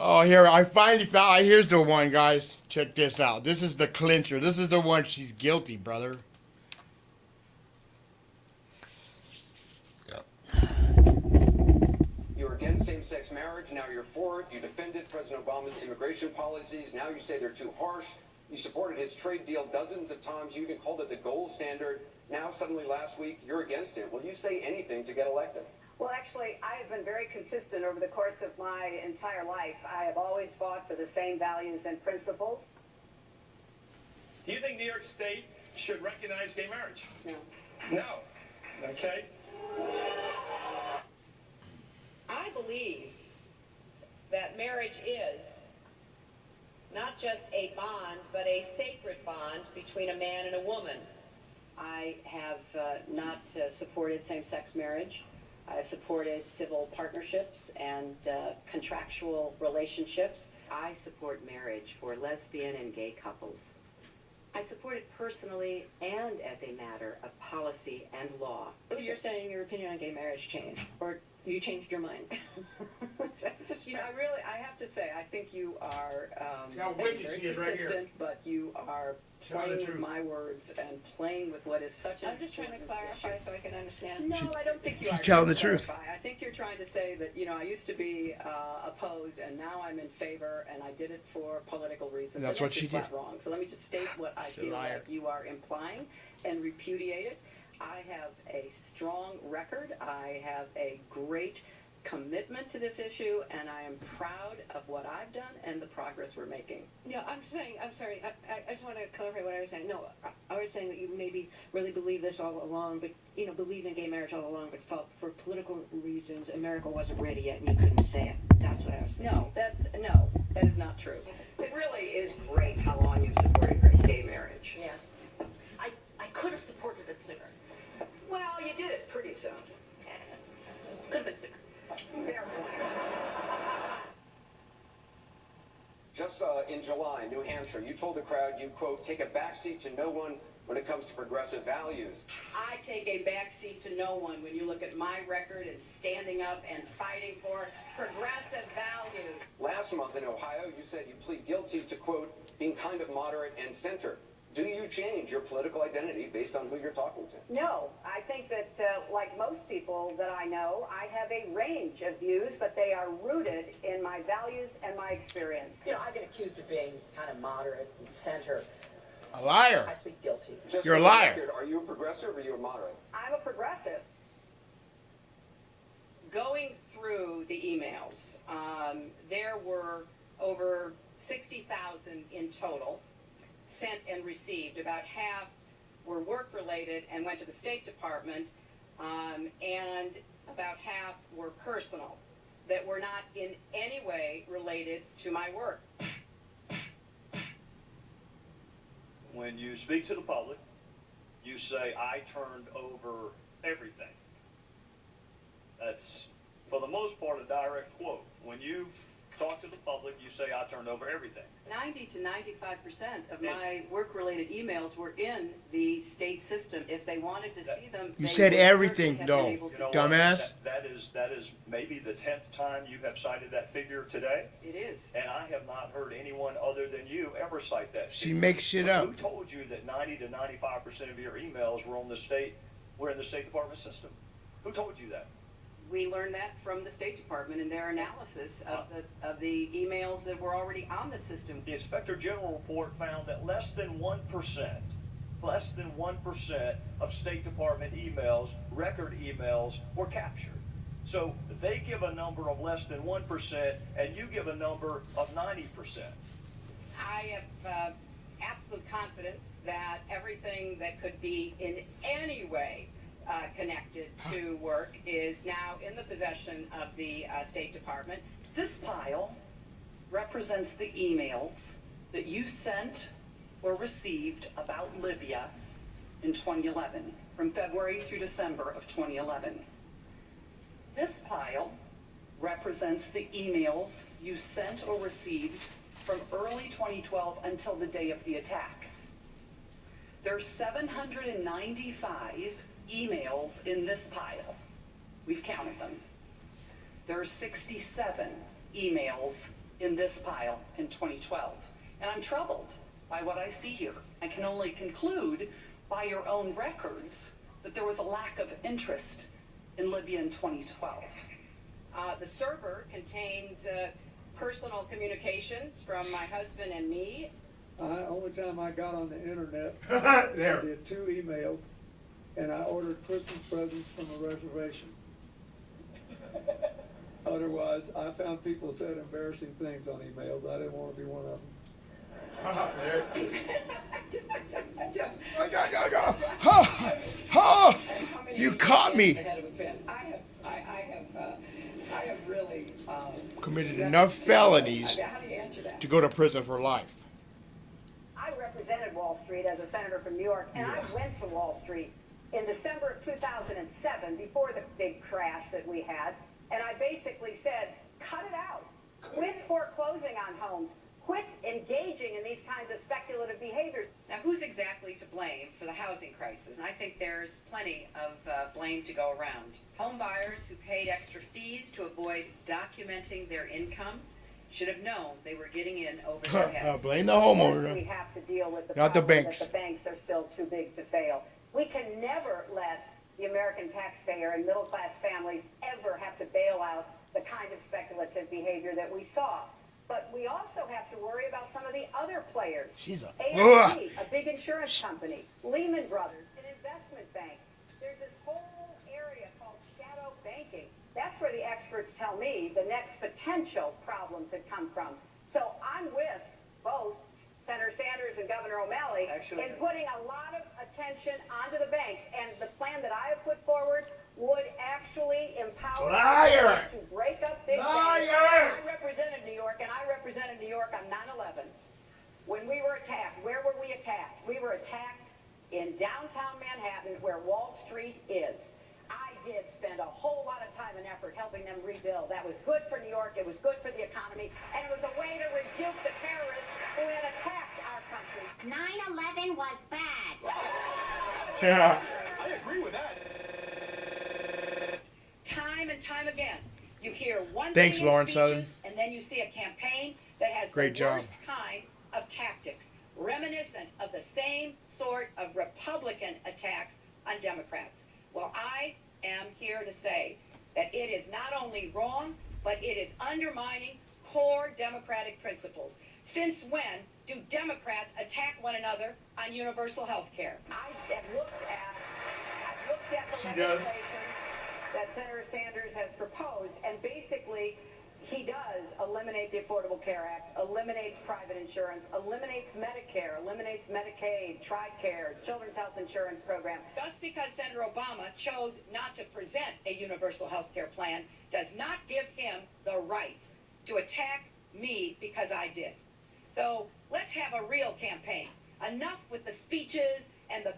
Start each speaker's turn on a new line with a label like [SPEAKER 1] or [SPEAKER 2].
[SPEAKER 1] Oh, here, I finally found. Here's the one, guys. Check this out. This is the clincher. This is the one she's guilty, brother.
[SPEAKER 2] You're against same-sex marriage. Now you're for it. You defended President Obama's immigration policies. Now you say they're too harsh. You supported his trade deal dozens of times. You even called it the gold standard. Now, suddenly last week, you're against it. Will you say anything to get elected?
[SPEAKER 3] Well, actually, I have been very consistent over the course of my entire life. I have always fought for the same values and principles.
[SPEAKER 4] Do you think New York State should recognize gay marriage?
[SPEAKER 3] No.
[SPEAKER 4] No. Okay.
[SPEAKER 5] I believe that marriage is not just a bond, but a sacred bond between a man and a woman.
[SPEAKER 3] I have not supported same-sex marriage. I have supported civil partnerships and contractual relationships.
[SPEAKER 6] I support marriage for lesbian and gay couples. I support it personally and as a matter of policy and law.
[SPEAKER 3] So you're saying your opinion on gay marriage changed, or you changed your mind?
[SPEAKER 6] You know, I have to say, I think you are
[SPEAKER 1] Now,
[SPEAKER 6] very
[SPEAKER 1] witness she is right here.
[SPEAKER 6] persistent, but you are
[SPEAKER 1] Tell the
[SPEAKER 6] playing with
[SPEAKER 1] truth.
[SPEAKER 6] my words and playing with what is such an
[SPEAKER 3] I'm just trying to clarify so I can understand.
[SPEAKER 6] No, I don't think you
[SPEAKER 1] she's
[SPEAKER 6] are.
[SPEAKER 1] telling
[SPEAKER 6] trying
[SPEAKER 1] the
[SPEAKER 6] to
[SPEAKER 1] truth.
[SPEAKER 6] clarify. I think you're trying to say that, you know, I used to be opposed and now I'm in favor and I did it for political reasons.
[SPEAKER 1] That's
[SPEAKER 6] and
[SPEAKER 1] what she
[SPEAKER 6] just flat
[SPEAKER 1] did.
[SPEAKER 6] wrong. So let me just state what I
[SPEAKER 1] She's a
[SPEAKER 6] feel
[SPEAKER 1] liar.
[SPEAKER 6] like you are implying and repudiate it. I have a strong record. I have a great commitment to this issue, and I am proud of what I've done and the progress we're making.
[SPEAKER 3] No, I'm saying, I'm sorry, I just want to clarify what I was saying. No, I was saying that you maybe really believe this all along, but, you know, believed in gay marriage all along, but felt for political reasons America wasn't ready yet and you couldn't say it. That's what I was thinking.
[SPEAKER 6] No, that is not true.
[SPEAKER 5] It really is great how long you've supported gay marriage.
[SPEAKER 3] Yes.
[SPEAKER 5] I could have supported it sooner.
[SPEAKER 6] Well, you did it pretty soon.
[SPEAKER 5] Could have been sooner.
[SPEAKER 6] Fair point.
[SPEAKER 2] Just in July, New Hampshire, you told the crowd you, quote, take a backseat to no one when it comes to progressive values.
[SPEAKER 5] I take a backseat to no one when you look at my record in standing up and fighting for progressive values.
[SPEAKER 2] Last month in Ohio, you said you plead guilty to, quote, being kind of moderate and center. Do you change your political identity based on who you're talking to?
[SPEAKER 3] No, I think that, like most people that I know, I have a range of views, but they are rooted in my values and my experience.
[SPEAKER 5] You know, I get accused of being kind of moderate and center.
[SPEAKER 1] A liar.
[SPEAKER 5] I plead guilty.
[SPEAKER 2] Just
[SPEAKER 1] You're a
[SPEAKER 2] for the
[SPEAKER 1] liar.
[SPEAKER 2] record, are you a progressive or are you a moderate?
[SPEAKER 3] I'm a progressive.
[SPEAKER 6] Going through the emails, there were over 60,000 in total sent and received. About half were work-related and went to the State Department, and about half were personal, that were not in any way related to my work.
[SPEAKER 7] When you speak to the public, you say, I turned over everything. That's, for the most part, a direct quote. When you talk to the public, you say, I turned over everything.
[SPEAKER 6] 90 to 95% of my work-related emails were in the state system. If they wanted to see them,
[SPEAKER 1] You
[SPEAKER 6] they
[SPEAKER 1] said
[SPEAKER 6] would
[SPEAKER 1] everything,
[SPEAKER 6] certainly have
[SPEAKER 1] though.
[SPEAKER 6] been able to.
[SPEAKER 7] You know what?
[SPEAKER 1] Dumbass.
[SPEAKER 7] That is maybe the 10th time you have cited that figure today,
[SPEAKER 6] It is.
[SPEAKER 7] and I have not heard anyone other than you ever cite that
[SPEAKER 1] She
[SPEAKER 7] figure.
[SPEAKER 1] makes shit
[SPEAKER 7] Who
[SPEAKER 1] up.
[SPEAKER 7] told you that 90 to 95% of your emails were in the State Department system? Who told you that?
[SPEAKER 6] We learned that from the State Department in their analysis of the emails that were already on the system.
[SPEAKER 7] The Inspector General report found that less than 1% of State Department emails, record emails, were captured. So they give a number of less than 1%, and you give a number of 90%.
[SPEAKER 6] I have absolute confidence that everything that could be in any way connected to work is now in the possession of the State Department.
[SPEAKER 8] This pile represents the emails that you sent or received about Libya in 2011, from February through December of 2011. This pile represents the emails you sent or received from early 2012 until the day of the attack. There's 795 emails in this pile. We've counted them. There are 67 emails in this pile in 2012. And I'm troubled by what I see here. I can only conclude by your own records that there was a lack of interest in Libya in 2012.
[SPEAKER 6] The server contains personal communications from my husband and me.
[SPEAKER 9] Only time I got on the internet,
[SPEAKER 1] There.
[SPEAKER 9] I did 2 emails, and I ordered Christmas presents from a reservation. Otherwise, I found people said embarrassing things on emails. I didn't want to be one of them.
[SPEAKER 1] You caught me.
[SPEAKER 10] I have really
[SPEAKER 1] Committed enough felonies
[SPEAKER 10] how do you answer that?
[SPEAKER 1] to go to prison for life.
[SPEAKER 5] I represented Wall Street as a senator from New York, and I went to Wall Street in December of 2007, before the big crash that we had, and I basically said, cut it out. Quit foreclosing on homes. Quit engaging in these kinds of speculative behaviors.
[SPEAKER 6] Now, who's exactly to blame for the housing crisis? And I think there's plenty of blame to go around. Home buyers who paid extra fees to avoid documenting their income should have known they were getting in over their heads.
[SPEAKER 1] Blame the
[SPEAKER 5] Of course,
[SPEAKER 1] homeowner.
[SPEAKER 5] we have to deal with the
[SPEAKER 1] Not the
[SPEAKER 5] problem
[SPEAKER 1] banks.
[SPEAKER 5] that the banks are still too big to fail. We can never let the American taxpayer and middle-class families ever have to bail out the kind of speculative behavior that we saw. But we also have to worry about some of the other players.
[SPEAKER 1] She's a-
[SPEAKER 5] AIG, a big insurance company, Lehman Brothers, an investment bank. There's this whole area called shadow banking. That's where the experts tell me the next potential problem could come from. So I'm with both Senator Sanders and Governor O'Malley in putting a lot of attention onto the banks. And the plan that I have put forward would actually empower
[SPEAKER 1] Liar!
[SPEAKER 5] to break up big
[SPEAKER 1] Liar!
[SPEAKER 5] banks. I represented New York, and I represented New York on 9/11. When we were attacked, where were we attacked? We were attacked in downtown Manhattan, where Wall Street is. I did spend a whole lot of time and effort helping them rebuild. That was good for New York, it was good for the economy, and it was a way to rebuke the terrorists who had attacked our country.
[SPEAKER 11] 9/11 was bad.
[SPEAKER 1] Yeah.
[SPEAKER 4] I agree with that.
[SPEAKER 6] Time and time again, you hear one
[SPEAKER 1] Thanks,
[SPEAKER 6] thing in
[SPEAKER 1] Lauren
[SPEAKER 6] speeches,
[SPEAKER 1] Southern.
[SPEAKER 6] and then you see a campaign that has
[SPEAKER 1] Great
[SPEAKER 6] the
[SPEAKER 1] job.
[SPEAKER 6] worst kind of tactics, reminiscent of the same sort of Republican attacks on Democrats. Well, I am here to say that it is not only wrong, but it is undermining core democratic principles. Since when do Democrats attack one another on universal health care?
[SPEAKER 5] I have looked at the
[SPEAKER 1] She does.
[SPEAKER 5] legislation that Senator Sanders has proposed, and basically he does eliminate the Affordable Care Act, eliminates private insurance, eliminates Medicare, eliminates Medicaid, TRICARE, Children's Health Insurance Program.
[SPEAKER 6] Just because Senator Obama chose not to present a universal health care plan does not give him the right to attack me because I did. So let's have a real campaign. Enough with the speeches and the